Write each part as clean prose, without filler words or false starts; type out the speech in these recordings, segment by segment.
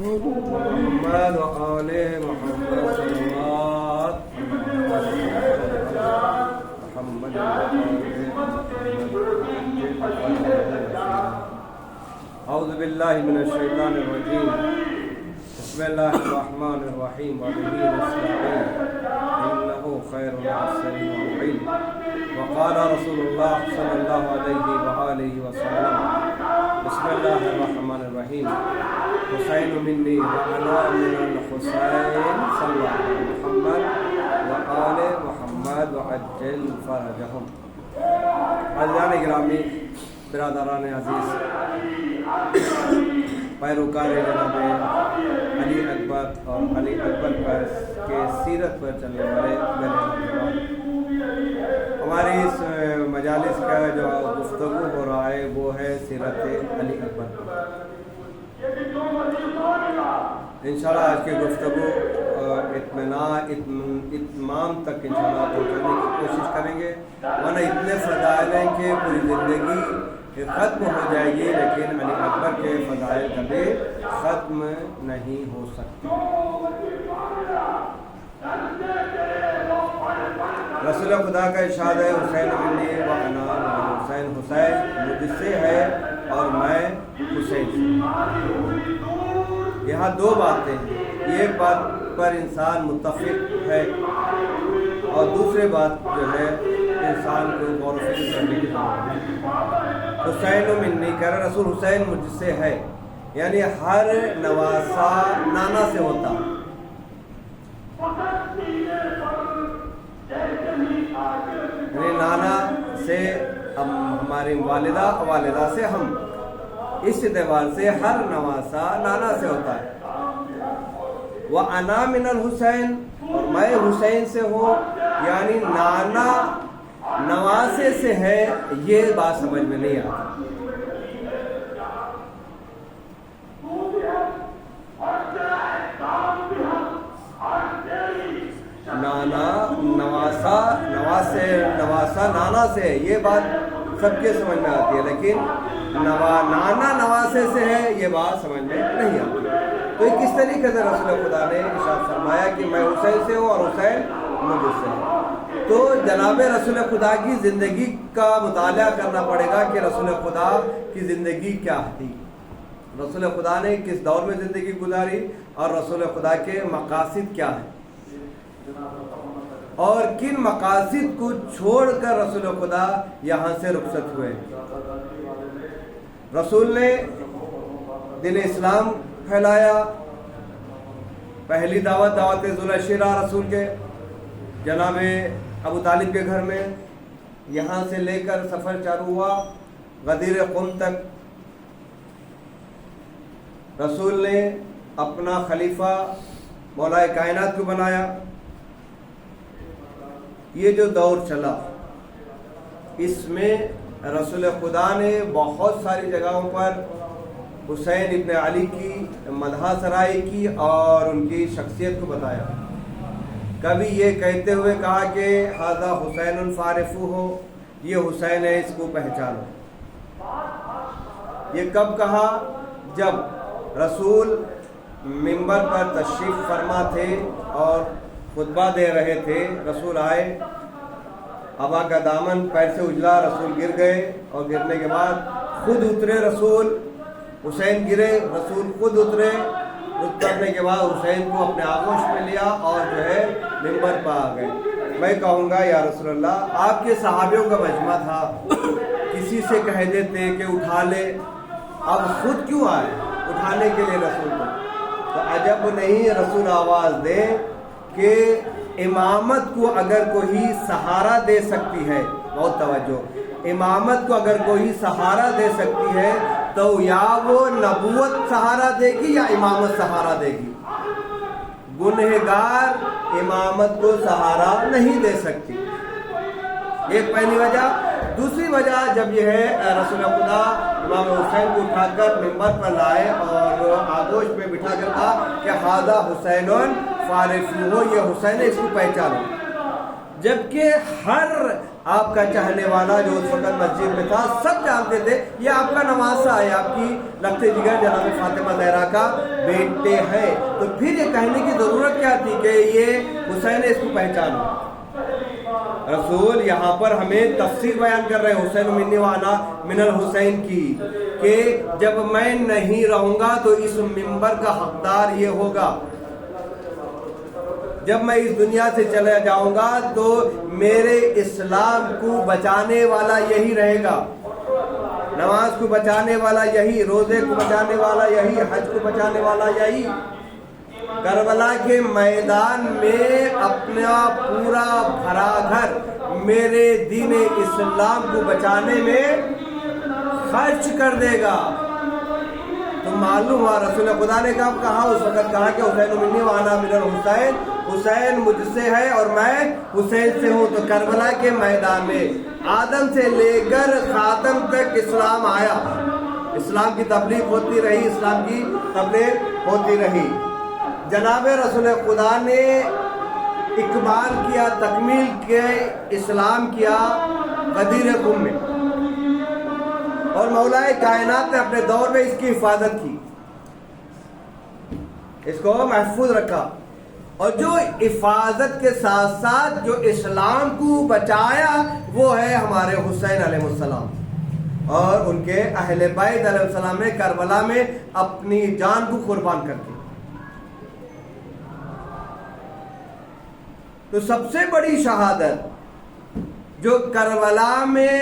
محمد وآل محمد صلوات محمد اعوذ باللہ من الشیطان الرجیم بسم اللہ الرحمن الرحیم وبه نستعین انہ خیر الناصرین والمعین وقال رسول اللہ صلی اللہ علیہ وآلہ وسلم بسم اللہ الرحمن الرحیم حسین منی وانا من الحسین صلی محمد وآل محمد وعجل فرجہم۔ عزیزان گرامی، برادران عزیز، پیروکار جناب علی اکبر اور علی اکبر کے سیرت پر چلنے والے نوجوان، ہماری اس مجالس کا جو گفتگو ہو رہا ہے وہ ہے سیرت علی اکبر۔ انشاءاللہ آج کی گفتگو اتمام تک انشاءاللہ پہنچانے کی کوشش کریں گے، ورنہ اتنے فضائل ہیں کہ پوری زندگی ختم ہو جائے گی لیکن علی اکبر کے فضائل کبھی ختم نہیں ہو سکتے۔ رسول خدا کا ارشاد ہے حسین منی وانا من الحسین، حسین مجھ سے ہے اور میں حسین سے۔ یہاں دو باتیں ہیں، ایک بات پر انسان متفق ہے اور دوسری بات جو ہے انسان کو غور و فکر کرنے کی ضرورت ہے۔ حسین منی کہہ رہا رسول حسین مجھ سے ہے، یعنی ہر نواسہ نانا سے ہوتا، یعنی نانا سے ہماری والدہ سے ہم، اس اعتبار سے ہر نواسہ نانا سے ہوتا ہے۔ وَأَنَا مِنَ الْحُسَيْن، اور میں حسین سے ہوں، یعنی نانا نواسے سے ہے، یہ بات سمجھ میں نہیں آتی۔ نانا نواسا نانا سے ہے، یہ بات سب کے سمجھ میں آتی ہے، لیکن نانا نواسے سے ہے یہ بات سمجھ میں نہیں آتی۔ تو کس طریقے سے رسول خدا نے ارشاد فرمایا کہ میں حسین سے ہوں اور حسین مجھ سے ہے؟ تو جناب رسول خدا کی زندگی کا مطالعہ کرنا پڑے گا کہ رسول خدا کی زندگی کیا تھی، رسول خدا نے کس دور میں زندگی گزاری اور رسول خدا کے مقاصد کیا ہیں، اور کن مقاصد کو چھوڑ کر رسول خدا یہاں سے رخصت ہوئے۔ رسول نے دین اسلام پھیلایا، پہلی دعوت ذوالعشیرہ رسول کے جناب ابو طالب کے گھر میں، یہاں سے لے کر سفر چالو ہوا غدیر قم تک۔ رسول نے اپنا خلیفہ مولا کائنات کو بنایا۔ یہ جو دور چلا اس میں رسول خدا نے بہت ساری جگہوں پر حسین ابن علی کی مدح سرائی کی اور ان کی شخصیت کو بتایا۔ کبھی یہ کہتے ہوئے کہا کہ ھذا حسین فارفوہ، یہ حسین ہے، اس کو پہچانو۔ یہ کب کہا؟ جب رسول منبر پر تشریف فرما تھے اور خطبہ دے رہے تھے، رسول آئے، ابا کا دامن پیر سے اجلا، رسول گر گئے اور گرنے کے بعد خود اترے رسول، حسین گرے، رسول خود اترے، اترنے کے بعد حسین کو اپنے آغوش میں لیا اور جو ہے منبر پر آ گئے۔ میں کہوں گا یا رسول اللہ، آپ کے صحابیوں کا مجمع تھا، کسی سے کہہ دیتے کہ اٹھا لے، اب خود کیوں آئے اٹھانے کے لیے رسول کو؟ تو عجب نہیں رسول آواز دے کہ امامت کو اگر کوئی سہارا دے سکتی ہے، بہت توجہ، امامت کو اگر کوئی سہارا دے سکتی ہے تو یا وہ نبوت سہارا دے گی یا امامت سہارا دے گی۔ گنہگار امامت کو سہارا نہیں دے سکتی، ایک پہلی وجہ۔ دوسری وجہ جب یہ ہے رسول خدا امام حسین کو اٹھا کر منبر پر لائے اور آغوش میں بٹھا کر کہا کہ ھذا حسین فارفوہ، یہ حسین ہے، اس کو پہچانو۔ جبکہ ہر آپ کا چاہنے والا جو اس وقت مسجد میں تھا سب جانتے تھے یہ آپ کا نواسا ہے، آپ کی لخت جگر جناب فاطمہ زہرا کا بیٹے ہیں. تو پھر یہ کہنے کی ضرورت کیا تھی کہ یہ حسین اس کو پہچانو؟ رسول یہاں پر ہمیں تفسیر بیان کر رہے ہیں حسین منی وانا من الحسین کی، کہ جب میں نہیں رہوں گا تو اس منبر کا حقدار یہ ہوگا، جب میں اس دنیا سے چلا جاؤں گا تو میرے اسلام کو بچانے والا یہی رہے گا، نماز کو بچانے والا یہی، روزے کو بچانے والا یہی، حج کو بچانے والا یہی. کربلا کے میدان میں اپنا پورا بھرا گھر میرے دین اسلام کو بچانے میں خرچ کر دے گا. تو معلوم ہوا رسول خدا نے کب کہا؟ اس وقت کہا کہ حسین منی وانا من الحسین، حسین مجھ سے ہے اور میں حسین سے ہوں. تو کربلا کے میدان میں آدم سے لے کر خاتم تک اسلام آیا، اسلام کی تبلیغ ہوتی رہی، اسلام کی تبلیغ ہوتی رہی. جناب رسول خدا نے اکمال کیا، تکمیل کیا، اسلام کیا غدیر قم میں، اور مولا کائنات نے اپنے دور میں اس کی حفاظت کی، اس کو محفوظ رکھا. اور جو حفاظت کے ساتھ ساتھ جو اسلام کو بچایا وہ ہے ہمارے حسین علیہ السلام اور ان کے اہل بیت علیہ السلام نے کربلا میں اپنی جان کو قربان کر دی. تو سب سے بڑی شہادت جو کربلا میں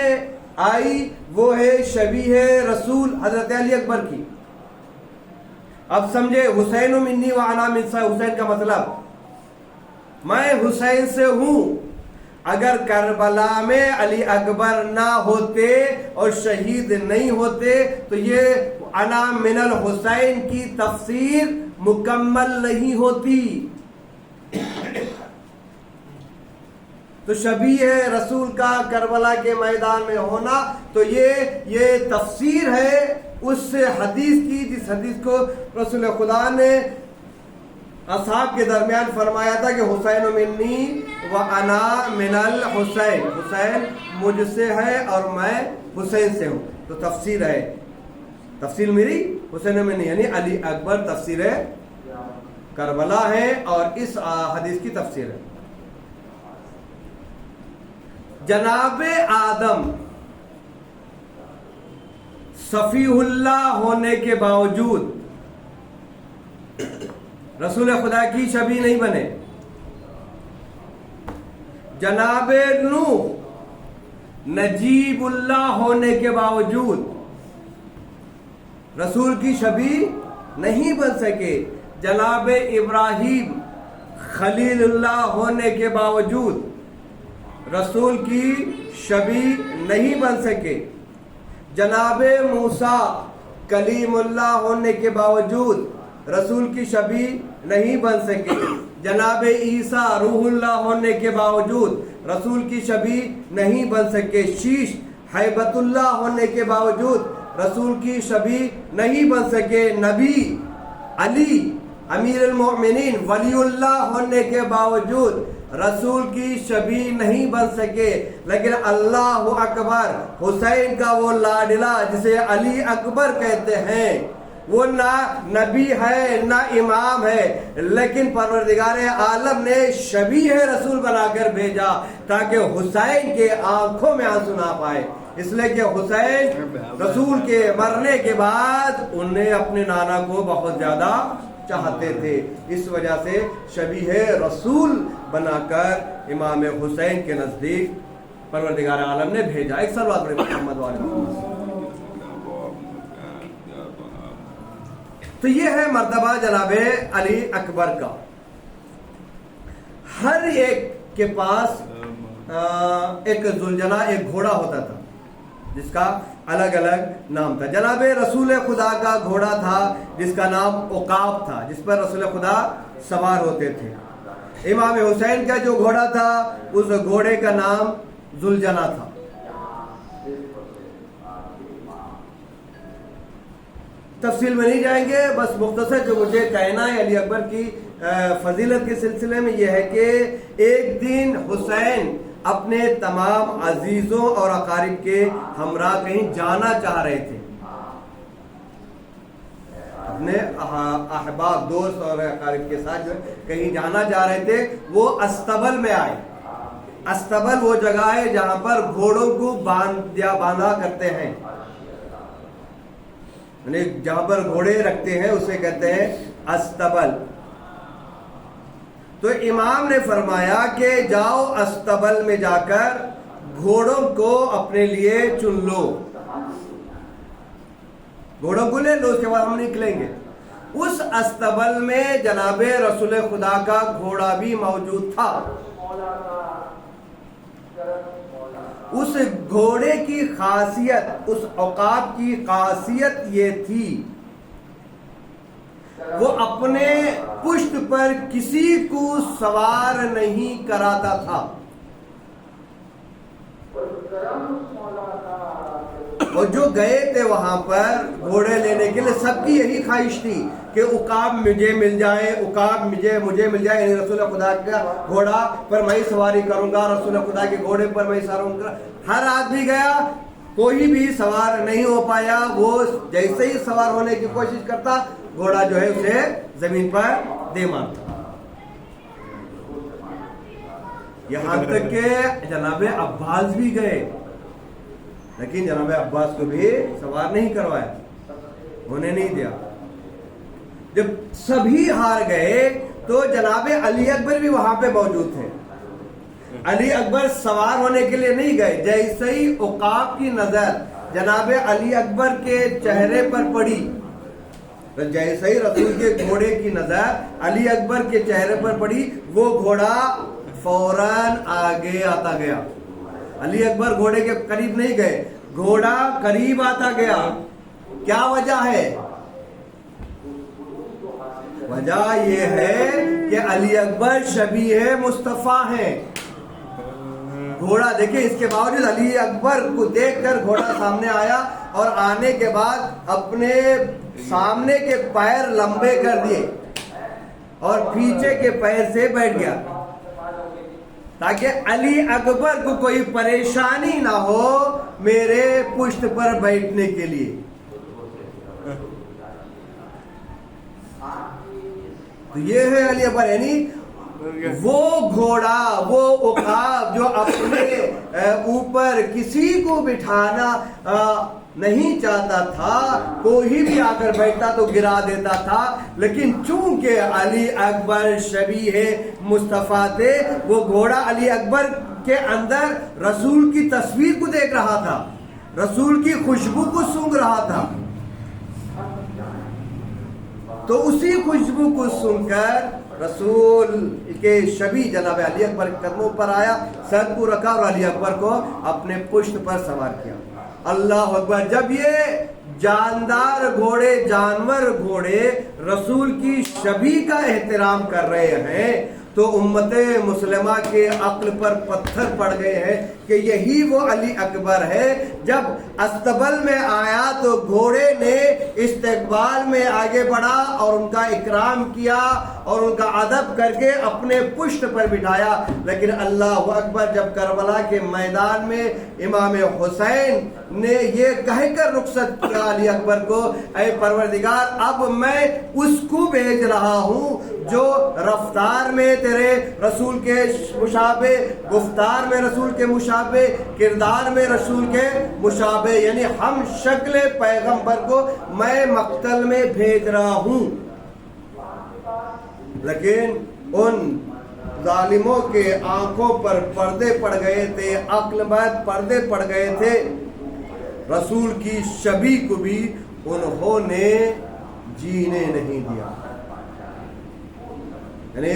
آئی وہ ہے شبیہ رسول حضرت علی اکبر کی. اب سمجھے حسین منی وانا من حسین کا مطلب میں حسین سے ہوں. اگر کربلا میں علی اکبر نہ ہوتے اور شہید نہیں ہوتے تو یہ انا من الحسین کی تفسیر مکمل نہیں ہوتی. تو شبیہ رسول کا کربلا کے میدان میں ہونا تو یہ تفسیر ہے اس حدیث کی، جس حدیث کو رسول خدا نے اصحاب کے درمیان فرمایا تھا کہ حسین منی و انا من الحسین، حسین مجھ سے ہے اور میں حسین سے ہوں. تو تفسیر ہے، تفسیر میری حسین منی یعنی علی اکبر تفسیر کربلا ہے اور اس حدیث کی تفسیر ہے. جناب آدم صفی اللہ ہونے کے باوجود رسول خدا کی شبیہ نہیں بنے. جناب نوح نجیب اللہ ہونے کے باوجود رسول کی شبیہ نہیں بن سکے. جناب ابراہیم خلیل اللہ ہونے کے باوجود رسول کی شبیہ نہیں بن سکے. جناب موسیٰ کلیم اللہ ہونے کے باوجود رسول کی شبیہ نہیں بن سکے. جناب عیسیٰ روح اللہ ہونے کے باوجود رسول کی شبیہ نہیں بن سکے. شیش ہیبت اللہ ہونے کے باوجود رسول کی شبیہ نہیں بن سکے. نبی علی امیر المؤمنین ولی اللہ ہونے کے باوجود رسول کی شبیہ نہیں بن سکے. لیکن اللہ اکبر حسین کا وہ لاڈلا جسے علی اکبر کہتے ہیں وہ نہ نبی ہے نہ امام ہے، لیکن پروردگار عالم نے شبیہ رسول بنا کر بھیجا تاکہ حسین کے آنکھوں میں آنسو نہ پائے. اس لیے کہ حسین رسول کے مرنے کے بعد انہیں اپنے نانا کو بہت زیادہ چاہتے تھے، اس وجہ سے شبیہ رسول بنا کر امام حسین کے نزدیک پروردگار عالم نے بھیجا. ایک صلوات پڑھیں محمد والے. تو یہ ہے مرتبہ جناب علی اکبر کا. ہر ایک کے پاس ایک ذوالجناح ایک گھوڑا ہوتا تھا جس کا الگ الگ نام تھا. جناب رسول خدا کا گھوڑا تھا جس کا نام عقاب تھا، جس پر رسول خدا سوار ہوتے تھے. امام حسین کا جو گھوڑا تھا اس گھوڑے کا نام ذوالجناح تھا. تفصیل میں نہیں جائیں گے، بس مختصر جو مجھے کہنا ہے علی اکبر کی فضیلت کے سلسلے میں یہ ہے کہ ایک دن حسین اپنے تمام عزیزوں اور اقارب کے ہمراہ کہیں جانا چاہ رہے تھے، اپنے احباب دوست اور اقارب کے ساتھ جو کہیں جانا چاہ رہے تھے، وہ استبل میں آئے۔ استبل وہ جگہ ہے جہاں پر گھوڑوں کو باندھا کرتے ہیں، یعنی جہاں پر گھوڑے رکھتے ہیں اسے کہتے ہیں استبل۔ تو امام نے فرمایا کہ جاؤ استبل میں جا کر گھوڑوں کو اپنے لیے چن لو، گھوڑوں کو لے لو، اس کے بعد ہم نکلیں گے۔ اس استبل میں جناب رسول خدا کا گھوڑا بھی موجود تھا۔ اس گھوڑے کی خاصیت، اس عقاب کی خاصیت یہ تھی، وہ اپنے پشت پر کسی کو سوار نہیں کراتا تھا، اور جو گئے تھے وہاں پر گھوڑے لینے کے لیے سب کی یہی خواہش تھی کہ عقاب مجھے مل جائے، عقاب مجھے مل جائے، یعنی رسول خدا کا گھوڑا پر میں سواری کروں گا، رسول خدا کے گھوڑے پر میں سواروں گا۔ ہر آدمی گیا، کوئی بھی سوار نہیں ہو پایا۔ وہ جیسے ہی سوار ہونے کی کوشش کرتا، گھوڑا جو ہے اسے زمین پر دے مارتا۔ یہاں تک کہ جناب عباس بھی گئے، لیکن جناب عباس کو بھی سوار نہیں کروایا، ہونے نہیں دیا۔ جب سبھی ہار گئے تو جناب علی اکبر بھی وہاں پہ موجود تھے۔ علی اکبر سوار ہونے کے لیے نہیں گئے، جیسے ہی عقاب کی نظر جناب علی اکبر کے چہرے پر پڑی، جیسے ہی رسول کے گھوڑے کی نظر علی اکبر کے چہرے پر پڑی، وہ گھوڑا فوراً آگے آتا گیا۔ علی اکبر گھوڑے کے قریب نہیں گئے، گھوڑا قریب آتا گیا۔ کیا وجہ ہے؟ وجہ یہ ہے کہ علی اکبر شبیہ مصطفیٰ ہیں۔ گھوڑا دیکھیں، اس کے باوجود علی اکبر کو دیکھ کر گھوڑا سامنے آیا، اور آنے کے بعد اپنے سامنے کے پیر لمبے کر دیے اور پیچھے کے پیر سے بیٹھ گیا، تاکہ علی اکبر کو کوئی پریشانی نہ ہو میرے پشت پر بیٹھنے کے لیے۔ تو یہ ہے علی اکبر، یعنی وہ گھوڑا، وہ عقاب جو اپنے اوپر کسی کو بٹھانا نہیں چاہتا تھا، کوئی بھی آ کر بیٹھتا تو گرا دیتا تھا، لیکن چونکہ علی اکبر شبیہ مصطفیٰ تھے، وہ گھوڑا علی اکبر کے اندر رسول کی تصویر کو دیکھ رہا تھا، رسول کی خوشبو کو سونگھ رہا تھا۔ تو اسی خوشبو کو سن کر رسول کے شبیہ جناب علی اکبر کے قدموں پر آیا، سر کو رکھا اور علی اکبر کو اپنے پشت پر سوار کیا۔ اللہ اکبر! جب یہ جاندار گھوڑے، جانور گھوڑے رسول کی شبیہ کا احترام کر رہے ہیں تو امت مسلمہ کے عقل پر پتھر پڑ گئے ہیں کہ یہی وہ علی اکبر ہے۔ جب استبل میں آیا تو گھوڑے نے استقبال میں آگے بڑھا اور ان کا اکرام کیا اور ان کا ادب کر کے اپنے پشت پر بٹھایا، لیکن اللہ اکبر جب کربلا کے میدان میں امام حسین نے یہ کہہ کر رخصت کیا علی اکبر کو، اے پروردگار اب میں اس کو بھیج رہا ہوں جو رفتار میں تیرے رسول کے مشابہ، گفتار میں رسول کے مشابہ، کردار میں رسول کے مشابہ، یعنی ہم شکل پیغمبر کو میں مقتل میں بھیج رہا ہوں۔ لیکن ان ظالموں کے آنکھوں پر پردے پڑ گئے تھے، عقل مند پردے پڑ گئے تھے، رسول کی شبیہ کو بھی انہوں نے جینے نہیں دیا۔ یعنی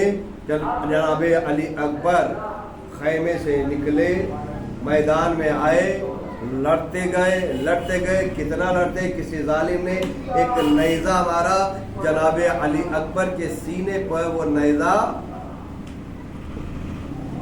جناب علی اکبر خیمے سے نکلے، میدان میں آئے، لڑتے گئے، کتنا لڑتے، کسی ظالم نے ایک نیزہ مارا جناب علی اکبر کے سینے پر، وہ نیزہ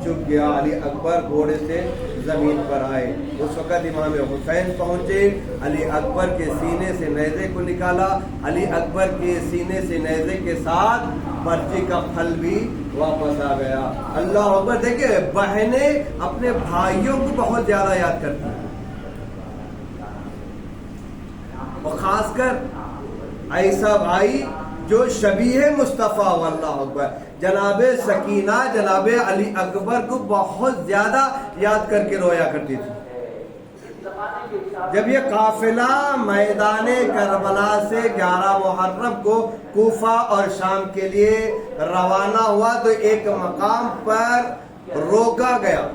جھک گیا. علی اکبر گھوڑے سے زمین پر آئے. اس وقت امام حسین پہنچے. علی اکبر کے سینے سے نیزے کو نکالا. علی اکبر کے سینے سے نیزے کے ساتھ برچی کا پھل بھی واپس آ گیا. اللہ اکبر. دیکھیں بہنیں اپنے بھائیوں کو بہت زیادہ یاد کرتی ہیں، اور خاص کر ایسا بھائی جو شبیہ مصطفیٰ. واللہ اکبر. جناب سکینہ جناب علی اکبر کو بہت زیادہ یاد کر کے رویا کرتی تھی. جب یہ قافلہ میدان کربلا سے 11 محرم کو کوفہ اور شام کے لیے روانہ ہوا تو ایک مقام پر روکا گیا.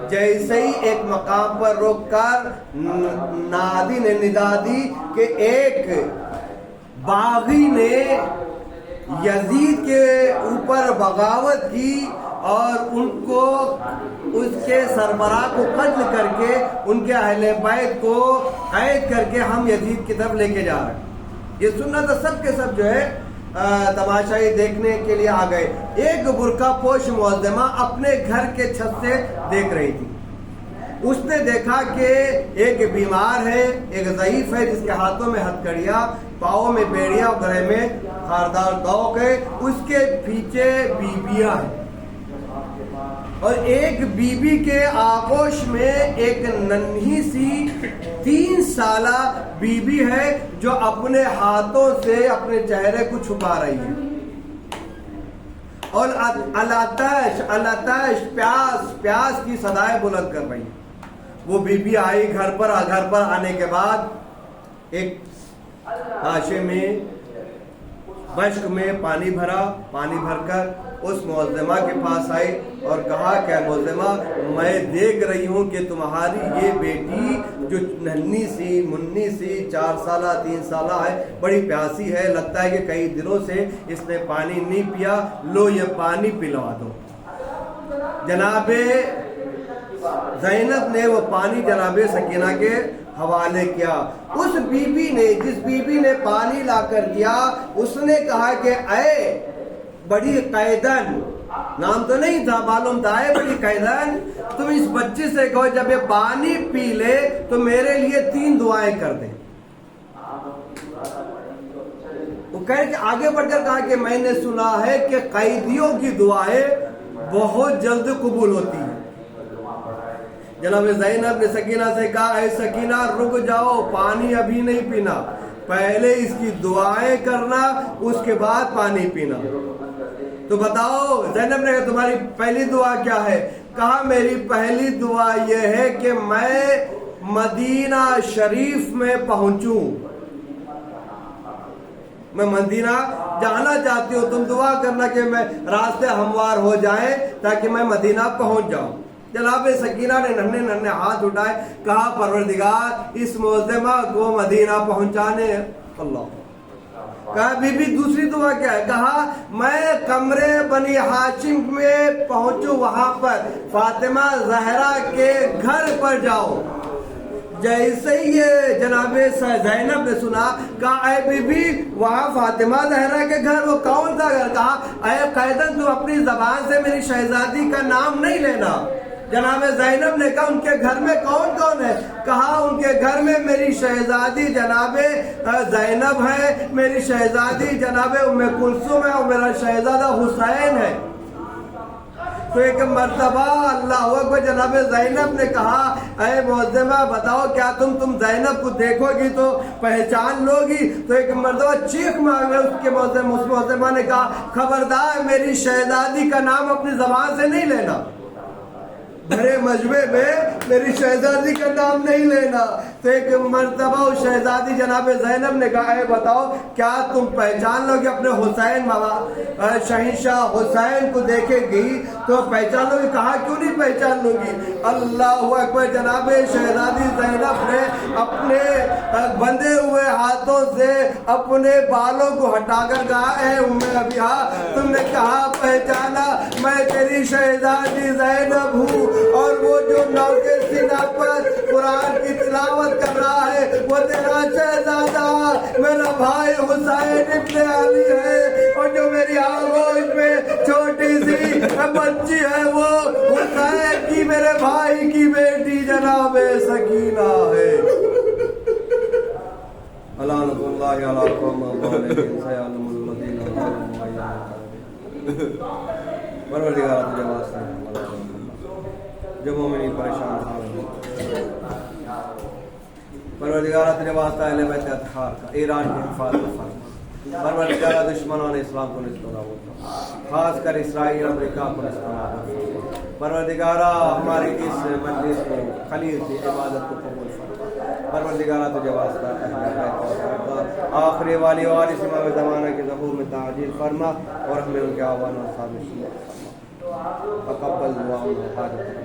جیسے ہی ایک مقام پر روک کر نادی نے ندا دی کہ ایک باغی نے یزید کے اوپر بغاوت کی اور ان کو اس کے سربراہ کو قتل کر کے ان کے اہل بیت کو قید کر کے ہم یزید کی طرف لے کے جا رہے ہیں. یہ سننا تو سب کے سب جو ہے تماشائی دیکھنے کے لیے آ گئے. ایک برقع پوش معظمہ اپنے گھر کے چھت سے دیکھ رہی تھی. اس نے دیکھا کہ ایک بیمار ہے، ایک ضعیف ہے جس کے ہاتھوں میں ہتھکڑیاں، پاؤں میں بیڑیاں اور گلے میں خاردار توق ہے. اس کے پیچھے بیویاں ہیں اور ایک بیوی کے آغوش میں ایک ننھی سی 3 سالہ بیوی ہے جو اپنے ہاتھوں سے اپنے چہرے کو چھپا رہی ہے اور الاتش پیاس کی صدائیں بلند کر رہی ہے. وہ بیوی آئی گھر پر آنے کے بعد ایک کاشے میں بشک میں پانی بھر کر اس معظمہ کے پاس آئی اور کہا کہ معظمہ میں دیکھ رہی ہوں کہ تمہاری یہ بیٹی جو ننھی سی منی سی 4 سالہ 3 سالہ ہے بڑی پیاسی ہے، لگتا ہے کہ کئی دنوں سے اس نے پانی نہیں پیا، لو یہ پانی پلوا دو. جناب زینب نے وہ پانی جناب سکینہ کے حوالے کیا. اس بیوی نے جس بیوی نے پانی لا کر دیا اس نے کہا کہ اے بڑی قیدن، نام تو نہیں تھا معلوم تھا، اے بڑی قیدن تم اس بچے سے کہو جب یہ پانی پی لے تو میرے لیے 3 دعائیں کر دے. وہ کہہ کہ آگے بڑھ کر کہا کہ میں نے سنا ہے کہ قیدیوں کی دعائیں بہت جلد قبول ہوتی ہیں. جناب زینب نے سکینہ سے کہا اے سکینہ رک جاؤ، پانی ابھی نہیں پینا، پہلے اس کی دعائیں کرنا اس کے بعد پانی پینا. تو بتاؤ زینب نے کہا تمہاری پہلی دعا کیا ہے؟ کہا میری پہلی دعا یہ ہے کہ میں مدینہ شریف میں پہنچوں. میں مدینہ جانا چاہتی ہوں، تم دعا کرنا کہ میں راستے ہموار ہو جائیں تاکہ میں مدینہ پہنچ جاؤں. جناب سکینہ نے ننھے ہاتھ اٹھائے، کہا پروردگار اس معظمہ کو مدینہ پہنچانے. اللہ. کہا بی بی دوسری دعا کیا ہے؟ کہا میں قمرِ بنی ہاشم میں پہنچوں، وہاں پر فاطمہ زہرا کے گھر پر جاؤ. جیسے ہی یہ جناب زینب نے سنا کہا اے بی بی وہاں فاطمہ زہرا کے گھر، وہ کون تھا گھر؟ کہا اے قیدن تو اپنی زبان سے میری شہزادی کا نام نہیں لینا. جناب زینب نے کہا ان کے گھر میں کون کون ہے؟ کہا ان کے گھر میں میری شہزادی جناب زینب ہے، میری شہزادی جناب ام کلثوم ہے اور میرا شہزادہ حسین ہے. تو ایک مرتبہ اللہ اکبر جناب زینب نے کہا اے معظمہ بتاؤ کیا تم زینب کو دیکھو گی تو پہچان لو گی؟ تو ایک مرتبہ چیخ مار اس کے معظمہ نے کہا خبردار میری شہزادی کا نام اپنی زبان سے نہیں لینا، بڑے مجمع میں میری شہزادی کا نام نہیں لینا. تو ایک مرتبہ اس شہزادی جناب زینب نے کہا اے بتاؤ کیا تم پہچان لو گے اپنے حسین شہنشاہ حسین کو دیکھے گی تو پہچان لو گی؟ کہا کیوں نہیں پہچان لوں گی. اللہ اکبر. جناب شہزادی زینب نے اپنے بندھے ہوئے ہاتھوں سے اپنے بالوں کو ہٹا کر کہا اے ام ابیہا تم نے کہا پہچانا، میں تیری شہزادی زینب ہوں اور وہ جو نو کے سینہ پر قرآن کی تلاوت کر رہا ہے وہ تیرا شہزادہ میرا بھائی حسین ابن علی ہے، اور جو میری آغوش میں چھوٹی سی بچی ہے وہ بھائی کی بیٹی جناب سکینہ ہے لعنۃ اللہ علی قوم الظالمین سیعلم الذین پروردگار تجھے واسطہ ہے جو مومنین پریشان حال ہیں پروردگار تجھے واسطہ اہل بیت اطہار کا ایران کی حفاظت فرما پروردگار دشمنان اسلام کو نصب و نابود فرما خاص کر اسرائیل امریکہ کو نصب و نابود فرما پروردگارہ ہماری اس مجلس کو خلیل کی عبادت کو قبول فرما پروردگارہ تجھے واسطہ اہل بیت آخری والی وارث امام زمانہ کے ظہور میں تعجیل فرما اور ہمیں ان کے آوان اور خاموشی فرما تقبل دعاؤں و حاجت